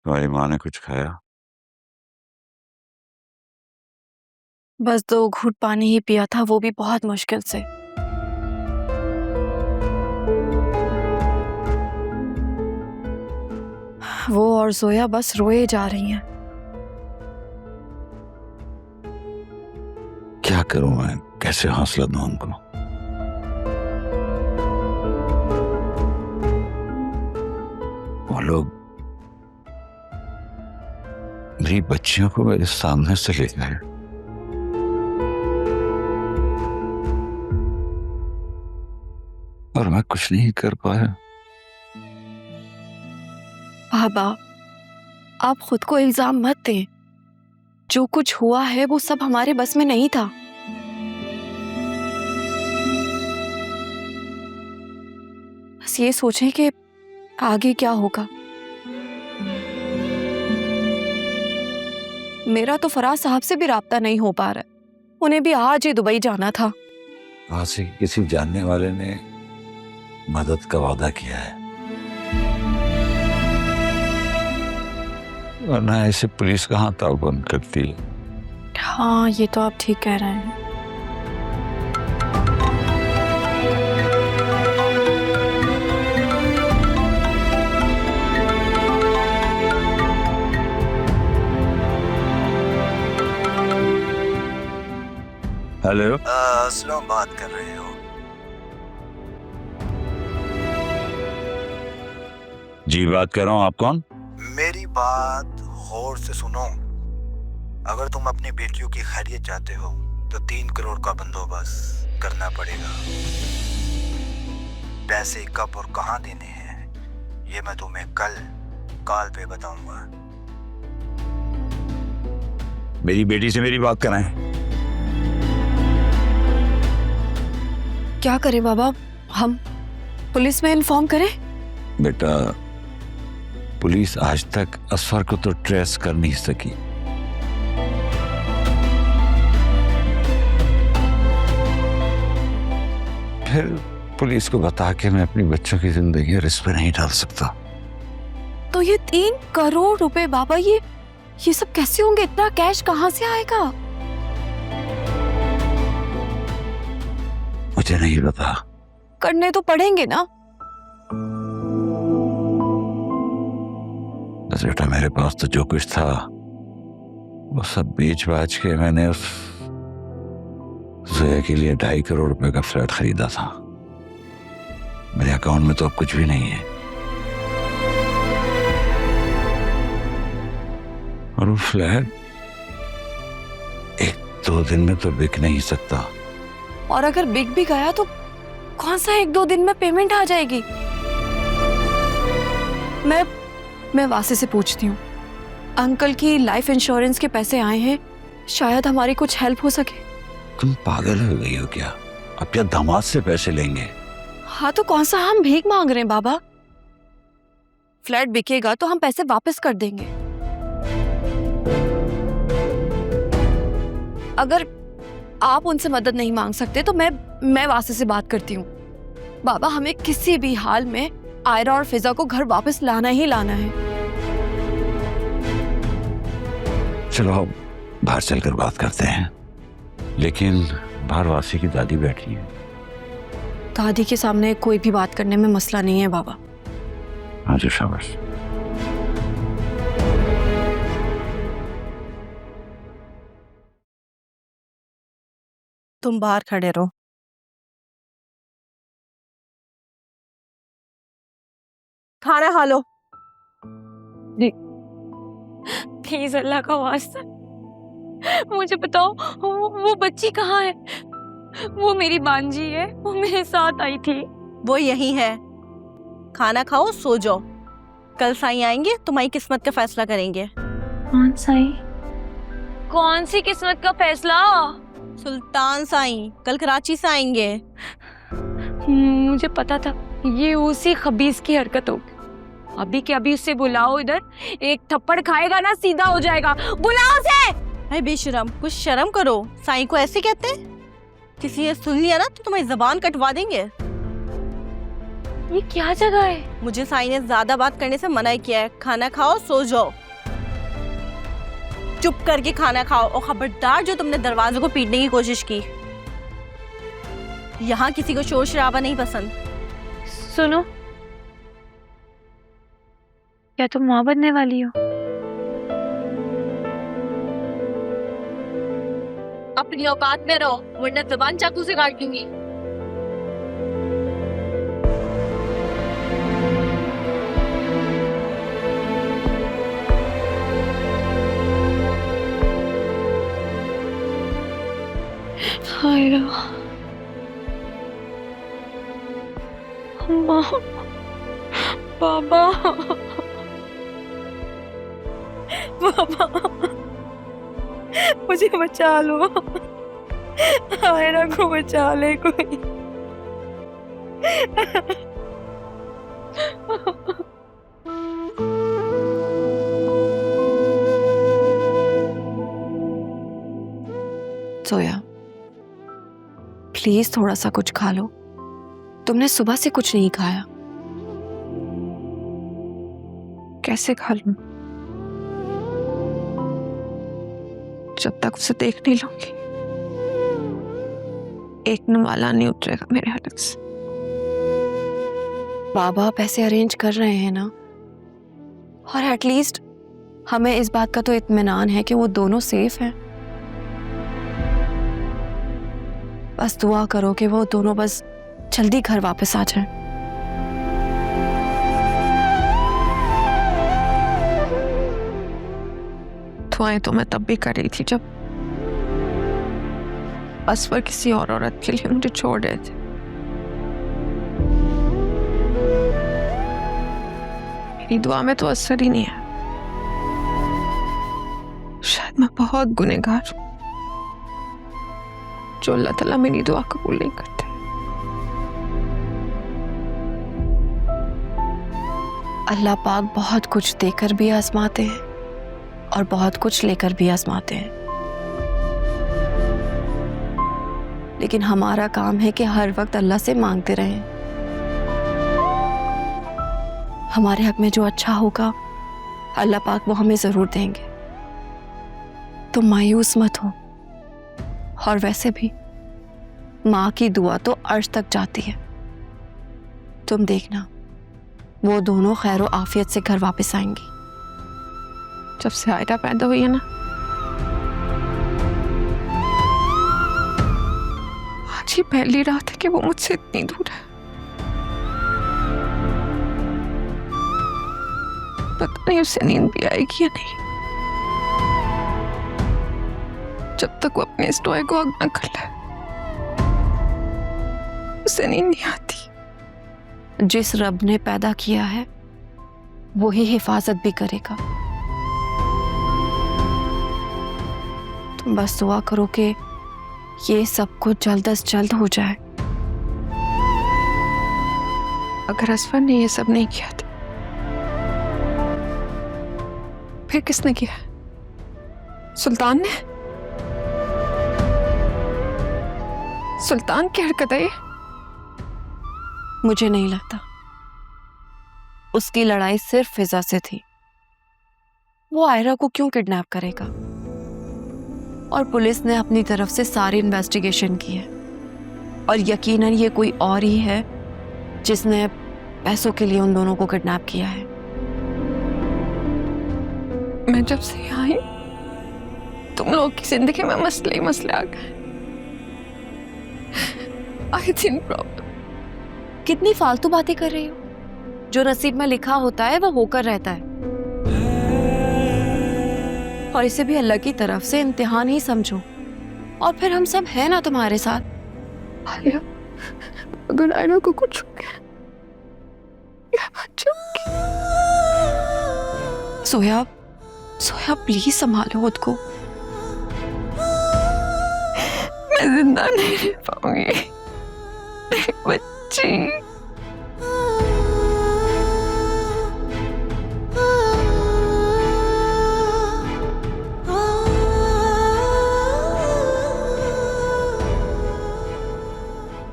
तुम्हारी माँ ने कुछ खाया? बस 2 घूंट पानी ही पिया था, वो भी बहुत मुश्किल से। वो और जोया बस रोए जा रही हैं। क्या करूं मैं, कैसे हौसला दूं उनको? वो लोग मेरी बच्चियों को मेरे सामने से ले गए और मैं कुछ नहीं कर पाया। बाबा, आप खुद को इल्जाम मत दें। जो कुछ हुआ है वो सब हमारे बस में नहीं था। बस ये सोचें कि आगे क्या होगा। मेरा तो फराज साहब से भी राब्ता नहीं हो पा रहा है। उन्हें भी आज ही दुबई जाना था। वहां से किसी जानने वाले ने मदद का वादा किया है, वरना ऐसे पुलिस कहाँ ताउन करती है। हाँ, ये तो आप ठीक कह रहे हैं। हेलो, स्लो बात कर रहे हो? जी बात कर रहा हूँ। आप कौन? मेरी बात गौर से सुनो। अगर तुम अपनी बेटियों की खैरियत चाहते हो तो 3 करोड़ का बंदोबस्त करना पड़ेगा। पैसे कब और कहाँ देने हैं ये मैं तुम्हें कल कॉल पे बताऊंगा। मेरी बेटी से मेरी बात कराएं। क्या करें बाबा? हम पुलिस में इन्फॉर्म करें? बेटा, पुलिस आज तक असफर को तो ट्रेस कर नहीं सकी। फिर पुलिस को बता के मैं अपनी बच्चों की जिंदगी रिस्क पे नहीं डाल सकता। तो ये 3 करोड़ रुपए बाबा, ये सब कैसे होंगे? इतना कैश कहाँ से आएगा? मुझे नहीं पता। करने तो पड़ेंगे ना। बेटा, मेरे पास तो जो कुछ था वो सब बेच बाच के मैंने उस जोया के लिए 2.5 करोड़ रुपए का फ्लैट खरीदा था। मेरे अकाउंट में तो अब कुछ भी नहीं है और वो फ्लैट 1-2 दिन में तो बिक नहीं सकता। और अगर बिक भी गया तो कौन सा 1-2 दिन में पेमेंट आ जाएगी? मैं वासे से पूछती हूँ। अंकल की लाइफ इंश्योरेंस के पैसे आए हैं, शायद हमारी कुछ हेल्प हो सके। तुम पागल हो गई हो क्या? अब क्या दामाद से पैसे लेंगे? हाँ, तो कौन सा हम भीख मांग रहे हैं बाबा? फ्लैट बिकेगा तो हम पैसे वापस कर देंगे। अगर आप उनसे मदद नहीं मांग सकते तो मैं वासे से बात करती हूँ। बाबा, हमें किसी भी हाल में आयरा और फिजा को घर वापस लाना ही लाना है। चलो अब बाहर चलकर बात करते हैं, लेकिन बाहर वासी की दादी बैठी है। दादी के सामने कोई भी बात करने में मसला नहीं है बाबा। हाँ जी, शाबाश। तुम बाहर खड़े रहो। खाना खा लो। प्लीज अल्लाह का वास्ता मुझे बताओ, वो बच्ची कहाँ है? वो मेरी बांजी है, वो मेरे साथ आई थी। वो यही है। खाना खाओ, सो जाओ। कल साईं आएंगे, तुम्हारी किस्मत का फैसला करेंगे। कौन साईं? कौन सी किस्मत का फैसला? सुल्तान साईं कल कराची से आएंगे। मुझे पता था ये उसी खबीस की हरकत होगी। अभी के अभी उसे बुलाओ इधर। एक थप्पड़ खाएगा ना सीधा हो जाएगा। बुलाओ उसे। अरे बेशरम, कुछ शर्म करो। साईं को ऐसे कहते हैं? किसी ने सुन लिया ना तो तुम्हारी जबान कटवा देंगे। ये क्या जगह है? मुझे साई ने ज्यादा बात करने से मना किया है। खाना खाओ, सो जाओ। चुप करके खाना खाओ। और खबरदार जो तुमने दरवाजे को पीटने की कोशिश की। यहाँ किसी को शोर शराबा नहीं पसंद। सुनो, क्या तुम माँ बनने वाली हो? अपनी औकात में रहो, वरना जबान चाकू से काट दूंगी। हाय रा, माँ, बाबा, बाबा, मुझे बचा लो। आयरा को बचा ले कोई। सोया, प्लीज थोड़ा सा कुछ खा लो। तुमने सुबह से कुछ नहीं खाया। कैसे खा लूं जब तक उसे देख नहीं लूंगी? एक नुमाला नहीं उतरेगा मेरे हलक से। बाबा पैसे अरेंज कर रहे हैं ना, और एटलीस्ट हमें इस बात का तो इत्मीनान है कि वो दोनों सेफ हैं। बस दुआ करो कि वो दोनों बस जल्दी घर वापस आ जाएं। दुआएं तो मैं तब भी कर रही थी जब असफर किसी और औरत के लिए मुझे छोड़ रहे थे। मेरी दुआ में तो असर ही नहीं है। शायद मैं बहुत गुनहगार हूं जो अल्लाह ताला मेरी दुआ कबूल नहीं करते। अल्लाह पाक बहुत कुछ देकर भी आजमाते हैं और बहुत कुछ लेकर भी आजमाते हैं, लेकिन हमारा काम है कि हर वक्त अल्लाह से मांगते रहें। हमारे हक में जो अच्छा होगा अल्लाह पाक वो हमें जरूर देंगे। तुम मायूस मत हो, और वैसे भी माँ की दुआ तो अर्श तक जाती है। तुम देखना वो दोनों खैर व आफियत से घर वापस आएंगी। जब से आयरा पैदा हुई है ना, आज ही पहली रात है कि वो मुझसे इतनी दूर है। पता नहीं उसे नींद भी आएगी या नहीं। जब तक वो अपने इस टॉय को हग न कर ले, उसे नींद नहीं आती। जिस रब ने पैदा किया है वही हिफाजत भी करेगा। तुम बस दुआ करो कि ये सब कुछ जल्द अज जल्द हो जाए। अगर असफर ने ये सब नहीं किया था, फिर किसने किया? सुल्तान ने? सुल्तान की हरकत है ये? मुझे नहीं लगता। उसकी लड़ाई सिर्फ फिजा से थी। वो आयरा को क्यों किडनैप करेगा? और पुलिस ने अपनी तरफ से सारी इन्वेस्टिगेशन की है, और यकीनन ये कोई और ही है जिसने पैसों के लिए उन दोनों को किडनैप किया है। मैं जब से यहाँ आई, तुम लोगों की जिंदगी में मसले ही मसले आ गए। I think problem. कितनी फालतू बातें कर रही हो? जो नसीब में लिखा होता है वो होकर रहता है, और इसे भी अल्लाह की तरफ से इम्तिहान ही समझो। और फिर हम सब हैं ना तुम्हारे साथ। आलिया, अगर आयरा को कुछ हो गया, मैं मर जाऊंगी। सोया, सोया प्लीज संभालो खुद को। मैं जिंदा नहीं रह पाऊंगी। मेरी बच्ची।